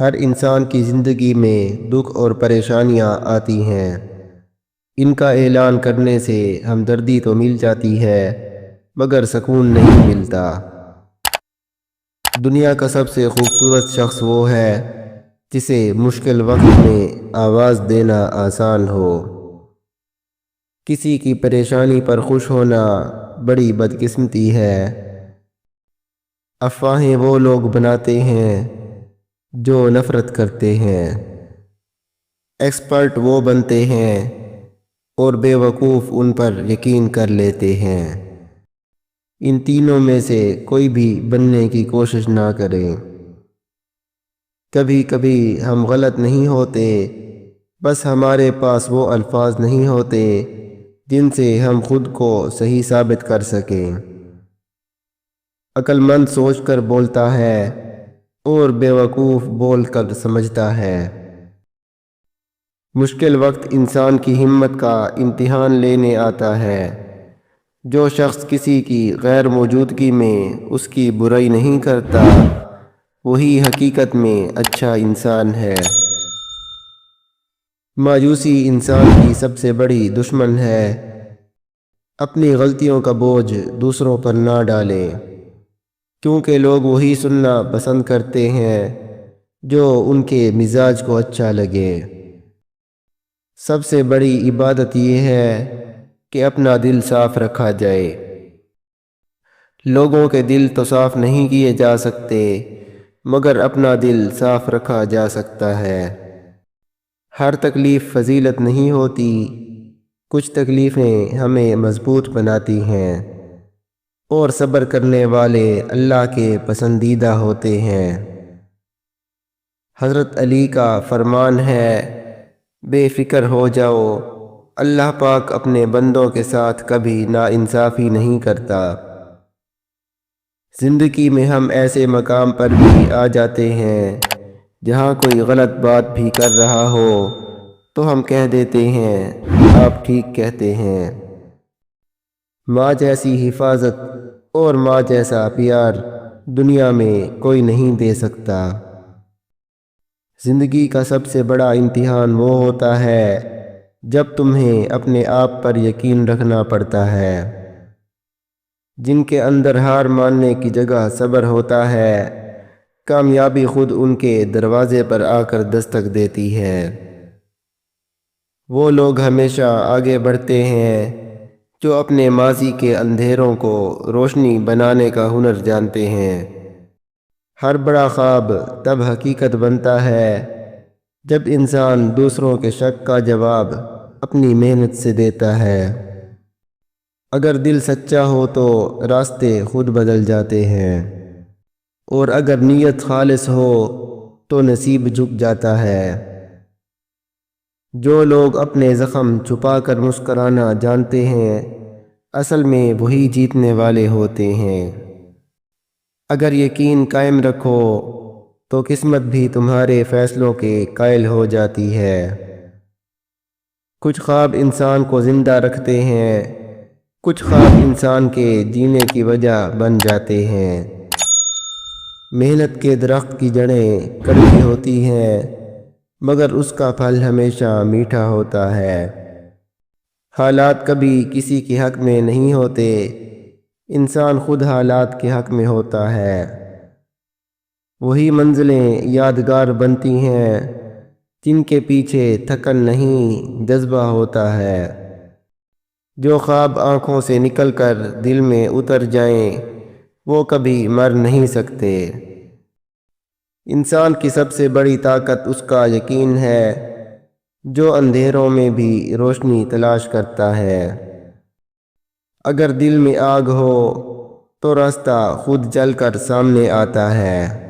ہر انسان کی زندگی میں دکھ اور پریشانیاں آتی ہیں۔ ان کا اعلان کرنے سے ہمدردی تو مل جاتی ہے مگر سکون نہیں ملتا۔ دنیا کا سب سے خوبصورت شخص وہ ہے جسے مشکل وقت میں آواز دینا آسان ہو۔ کسی کی پریشانی پر خوش ہونا بڑی بدقسمتی ہے۔ افواہیں وہ لوگ بناتے ہیں جو نفرت کرتے ہیں۔ ایکسپرٹ وہ بنتے ہیں اور بے وقوف ان پر یقین کر لیتے ہیں۔ ان تینوں میں سے کوئی بھی بننے کی کوشش نہ کریں۔ کبھی کبھی ہم غلط نہیں ہوتے، بس ہمارے پاس وہ الفاظ نہیں ہوتے جن سے ہم خود کو صحیح ثابت کر سکیں۔ عقل مند سوچ کر بولتا ہے اور بے وقوف بول کر سمجھتا ہے۔ مشکل وقت انسان کی ہمت کا امتحان لینے آتا ہے۔ جو شخص کسی کی غیر موجودگی میں اس کی برائی نہیں کرتا وہی حقیقت میں اچھا انسان ہے۔ مایوسی انسان کی سب سے بڑی دشمن ہے۔ اپنی غلطیوں کا بوجھ دوسروں پر نہ ڈالیں، کیونکہ لوگ وہی سننا پسند کرتے ہیں جو ان کے مزاج کو اچھا لگے۔ سب سے بڑی عبادت یہ ہے کہ اپنا دل صاف رکھا جائے۔ لوگوں کے دل تو صاف نہیں کیے جا سکتے مگر اپنا دل صاف رکھا جا سکتا ہے۔ ہر تکلیف فضیلت نہیں ہوتی، کچھ تکلیفیں ہمیں مضبوط بناتی ہیں اور صبر کرنے والے اللہ کے پسندیدہ ہوتے ہیں۔ حضرت علی کا فرمان ہے، بے فکر ہو جاؤ، اللہ پاک اپنے بندوں کے ساتھ کبھی ناانصافی نہیں کرتا۔ زندگی میں ہم ایسے مقام پر بھی آ جاتے ہیں جہاں کوئی غلط بات بھی کر رہا ہو تو ہم کہہ دیتے ہیں آپ ٹھیک کہتے ہیں۔ ماں جیسی حفاظت اور ماں جیسا پیار دنیا میں کوئی نہیں دے سکتا۔ زندگی کا سب سے بڑا امتحان وہ ہوتا ہے جب تمہیں اپنے آپ پر یقین رکھنا پڑتا ہے۔ جن کے اندر ہار ماننے کی جگہ صبر ہوتا ہے، کامیابی خود ان کے دروازے پر آ کر دستک دیتی ہے۔ وہ لوگ ہمیشہ آگے بڑھتے ہیں جو اپنے ماضی کے اندھیروں کو روشنی بنانے کا ہنر جانتے ہیں۔ ہر بڑا خواب تب حقیقت بنتا ہے جب انسان دوسروں کے شک کا جواب اپنی محنت سے دیتا ہے۔ اگر دل سچا ہو تو راستے خود بدل جاتے ہیں اور اگر نیت خالص ہو تو نصیب جھک جاتا ہے۔ جو لوگ اپنے زخم چھپا کر مسکرانا جانتے ہیں اصل میں وہی جیتنے والے ہوتے ہیں۔ اگر یقین قائم رکھو تو قسمت بھی تمہارے فیصلوں کے قائل ہو جاتی ہے۔ کچھ خواب انسان کو زندہ رکھتے ہیں، کچھ خواب انسان کے جینے کی وجہ بن جاتے ہیں۔ محنت کے درخت کی جڑیں کڑوی ہوتی ہیں مگر اس کا پھل ہمیشہ میٹھا ہوتا ہے۔ حالات کبھی کسی کے حق میں نہیں ہوتے، انسان خود حالات کے حق میں ہوتا ہے۔ وہی منزلیں یادگار بنتی ہیں جن کے پیچھے تھکن نہیں جذبہ ہوتا ہے۔ جو خواب آنکھوں سے نکل کر دل میں اتر جائیں وہ کبھی مر نہیں سکتے۔ انسان کی سب سے بڑی طاقت اس کا یقین ہے جو اندھیروں میں بھی روشنی تلاش کرتا ہے۔ اگر دل میں آگ ہو تو راستہ خود جل کر سامنے آتا ہے۔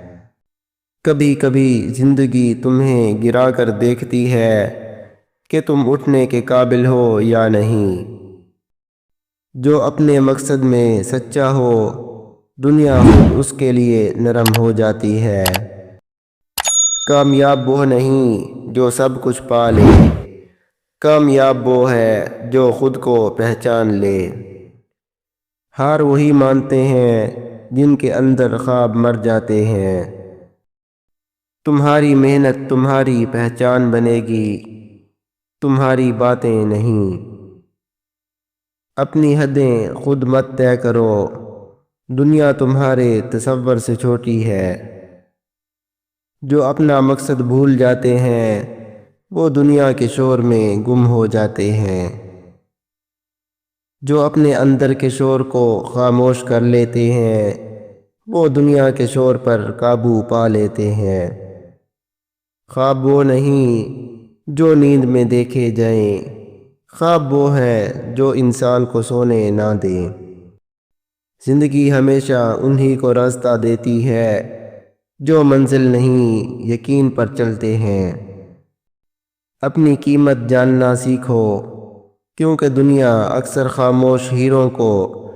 کبھی کبھی زندگی تمہیں گرا کر دیکھتی ہے کہ تم اٹھنے کے قابل ہو یا نہیں۔ جو اپنے مقصد میں سچا ہو دنیا خود اس کے لیے نرم ہو جاتی ہے۔ کامیاب وہ نہیں جو سب کچھ پا لے، کامیاب وہ ہے جو خود کو پہچان لے۔ ہار وہی مانتے ہیں جن کے اندر خواب مر جاتے ہیں۔ تمہاری محنت تمہاری پہچان بنے گی، تمہاری باتیں نہیں۔ اپنی حدیں خود مت طے کرو، دنیا تمہارے تصور سے چھوٹی ہے۔ جو اپنا مقصد بھول جاتے ہیں وہ دنیا کے شور میں گم ہو جاتے ہیں۔ جو اپنے اندر کے شور کو خاموش کر لیتے ہیں وہ دنیا کے شور پر قابو پا لیتے ہیں۔ خواب وہ نہیں جو نیند میں دیکھے جائیں، خواب وہ ہے جو انسان کو سونے نہ دیں۔ زندگی ہمیشہ انہی کو راستہ دیتی ہے جو منزل نہیں یقین پر چلتے ہیں۔ اپنی قیمت جاننا سیکھو، کیونکہ دنیا اکثر خاموش ہیروں کو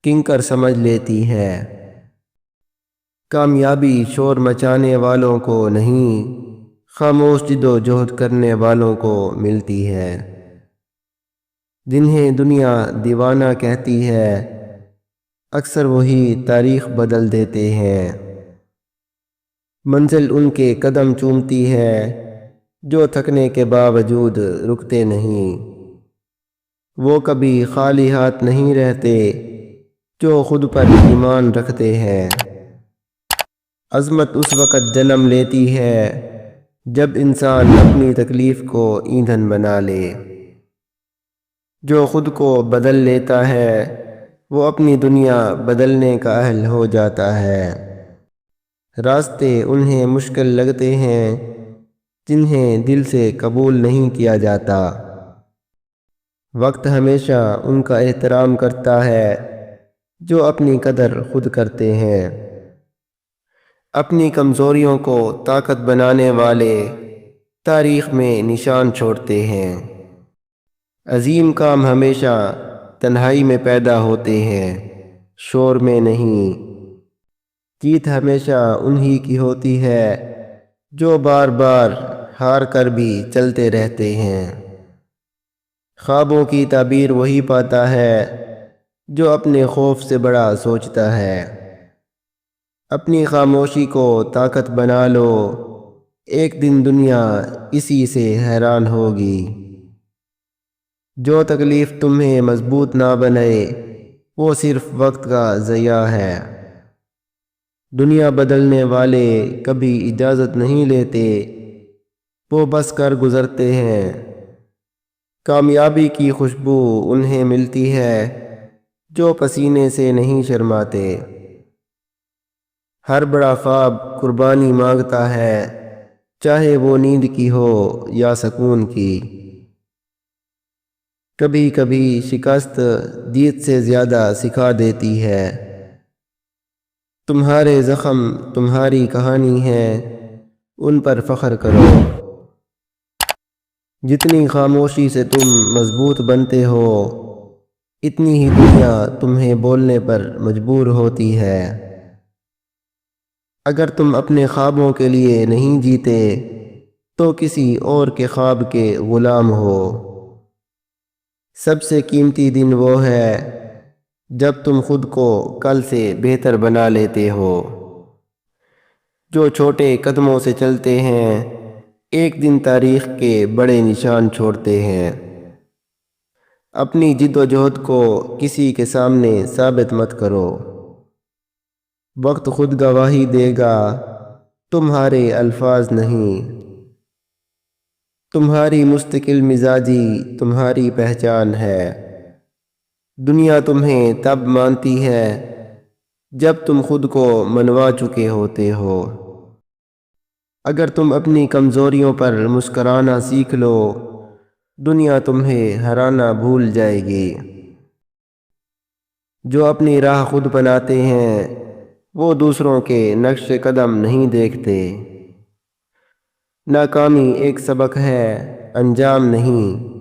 کنکر سمجھ لیتی ہے۔ کامیابی شور مچانے والوں کو نہیں، خاموش جد و جہد کرنے والوں کو ملتی ہے۔ جنہیں دنیا دیوانہ کہتی ہے اکثر وہی تاریخ بدل دیتے ہیں۔ منزل ان کے قدم چومتی ہے جو تھکنے کے باوجود رکتے نہیں۔ وہ کبھی خالی ہاتھ نہیں رہتے جو خود پر ایمان رکھتے ہیں۔ عظمت اس وقت جنم لیتی ہے جب انسان اپنی تکلیف کو ایندھن بنا لے۔ جو خود کو بدل لیتا ہے وہ اپنی دنیا بدلنے کا اہل ہو جاتا ہے۔ راستے انہیں مشکل لگتے ہیں جنہیں دل سے قبول نہیں کیا جاتا۔ وقت ہمیشہ ان کا احترام کرتا ہے جو اپنی قدر خود کرتے ہیں۔ اپنی کمزوریوں کو طاقت بنانے والے تاریخ میں نشان چھوڑتے ہیں۔ عظیم کام ہمیشہ تنہائی میں پیدا ہوتے ہیں، شور میں نہیں۔ جیت ہمیشہ انہی کی ہوتی ہے جو بار بار ہار کر بھی چلتے رہتے ہیں۔ خوابوں کی تعبیر وہی پاتا ہے جو اپنے خوف سے بڑا سوچتا ہے۔ اپنی خاموشی کو طاقت بنا لو، ایک دن دنیا اسی سے حیران ہوگی۔ جو تکلیف تمہیں مضبوط نہ بنائے وہ صرف وقت کا ضیاع ہے۔ دنیا بدلنے والے کبھی اجازت نہیں لیتے، وہ بس کر گزرتے ہیں۔ کامیابی کی خوشبو انہیں ملتی ہے جو پسینے سے نہیں شرماتے۔ ہر بڑا خواب قربانی مانگتا ہے، چاہے وہ نیند کی ہو یا سکون کی۔ کبھی کبھی شکست جیت سے زیادہ سکھا دیتی ہے۔ تمہارے زخم تمہاری کہانی ہے، ان پر فخر کرو۔ جتنی خاموشی سے تم مضبوط بنتے ہو اتنی ہی دنیا تمہیں بولنے پر مجبور ہوتی ہے۔ اگر تم اپنے خوابوں کے لیے نہیں جیتے تو کسی اور کے خواب کے غلام ہو۔ سب سے قیمتی دن وہ ہے جب تم خود کو کل سے بہتر بنا لیتے ہو۔ جو چھوٹے قدموں سے چلتے ہیں ایک دن تاریخ کے بڑے نشان چھوڑتے ہیں۔ اپنی جد و جہد کو کسی کے سامنے ثابت مت کرو، وقت خود گواہی دے گا، تمہارے الفاظ نہیں۔ تمہاری مستقل مزاجی تمہاری پہچان ہے۔ دنیا تمہیں تب مانتی ہے جب تم خود کو منوا چکے ہوتے ہو۔ اگر تم اپنی کمزوریوں پر مسکرانا سیکھ لو دنیا تمہیں ہرانا بھول جائے گی۔ جو اپنی راہ خود بناتے ہیں وہ دوسروں کے نقش قدم نہیں دیکھتے۔ ناکامی ایک سبق ہے، انجام نہیں۔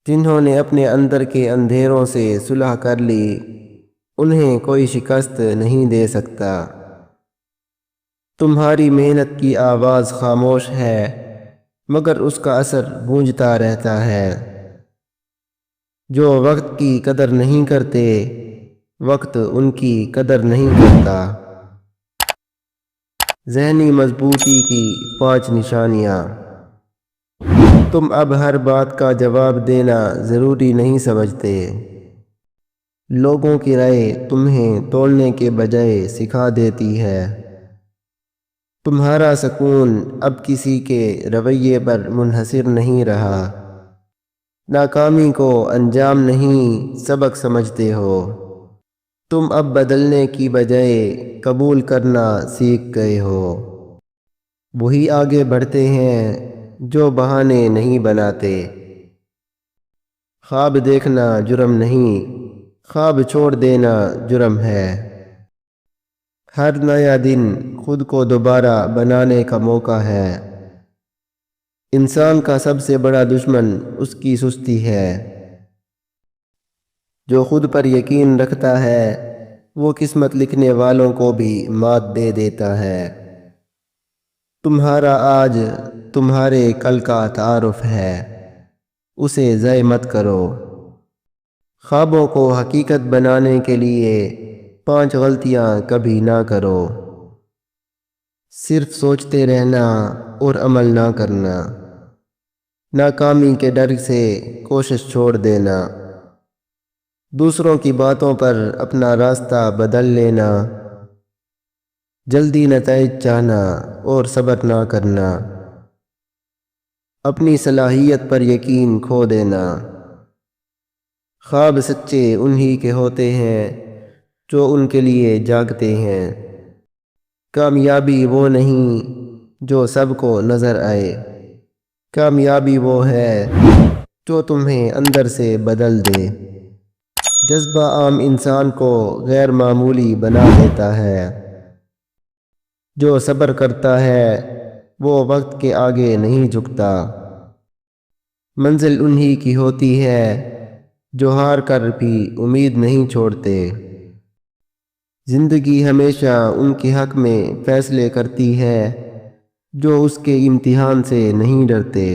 جنہوں نے اپنے اندر کے اندھیروں سے صلح کر لی انہیں کوئی شکست نہیں دے سکتا۔ تمہاری محنت کی آواز خاموش ہے مگر اس کا اثر گونجتا رہتا ہے۔ جو وقت کی قدر نہیں کرتے وقت ان کی قدر نہیں کرتا۔ ذہنی مضبوطی کی 5 نشانیاں۔ تم اب ہر بات کا جواب دینا ضروری نہیں سمجھتے۔ لوگوں کی رائے تمہیں تولنے کے بجائے سکھا دیتی ہے۔ تمہارا سکون اب کسی کے رویے پر منحصر نہیں رہا۔ ناکامی کو انجام نہیں سبق سمجھتے ہو۔ تم اب بدلنے کی بجائے قبول کرنا سیکھ گئے ہو۔ وہی آگے بڑھتے ہیں جو بہانے نہیں بناتے۔ خواب دیکھنا جرم نہیں، خواب چھوڑ دینا جرم ہے۔ ہر نیا دن خود کو دوبارہ بنانے کا موقع ہے۔ انسان کا سب سے بڑا دشمن اس کی سستی ہے۔ جو خود پر یقین رکھتا ہے وہ قسمت لکھنے والوں کو بھی مات دے دیتا ہے۔ تمہارا آج تمہارے کل کا تعارف ہے، اسے ضائع مت کرو۔ خوابوں کو حقیقت بنانے کے لیے 5 غلطیاں کبھی نہ کرو۔ صرف سوچتے رہنا اور عمل نہ کرنا۔ ناکامی کے ڈر سے کوشش چھوڑ دینا۔ دوسروں کی باتوں پر اپنا راستہ بدل لینا۔ جلدی نتائج چاہنا اور صبر نہ کرنا۔ اپنی صلاحیت پر یقین کھو دینا۔ خواب سچے انہی کے ہوتے ہیں جو ان کے لیے جاگتے ہیں۔ کامیابی وہ نہیں جو سب کو نظر آئے، کامیابی وہ ہے جو تمہیں اندر سے بدل دے۔ جذبہ عام انسان کو غیر معمولی بنا دیتا ہے۔ جو صبر کرتا ہے وہ وقت کے آگے نہیں جھکتا۔ منزل انہی کی ہوتی ہے جو ہار کر بھی امید نہیں چھوڑتے۔ زندگی ہمیشہ ان کے حق میں فیصلے کرتی ہے جو اس کے امتحان سے نہیں ڈرتے۔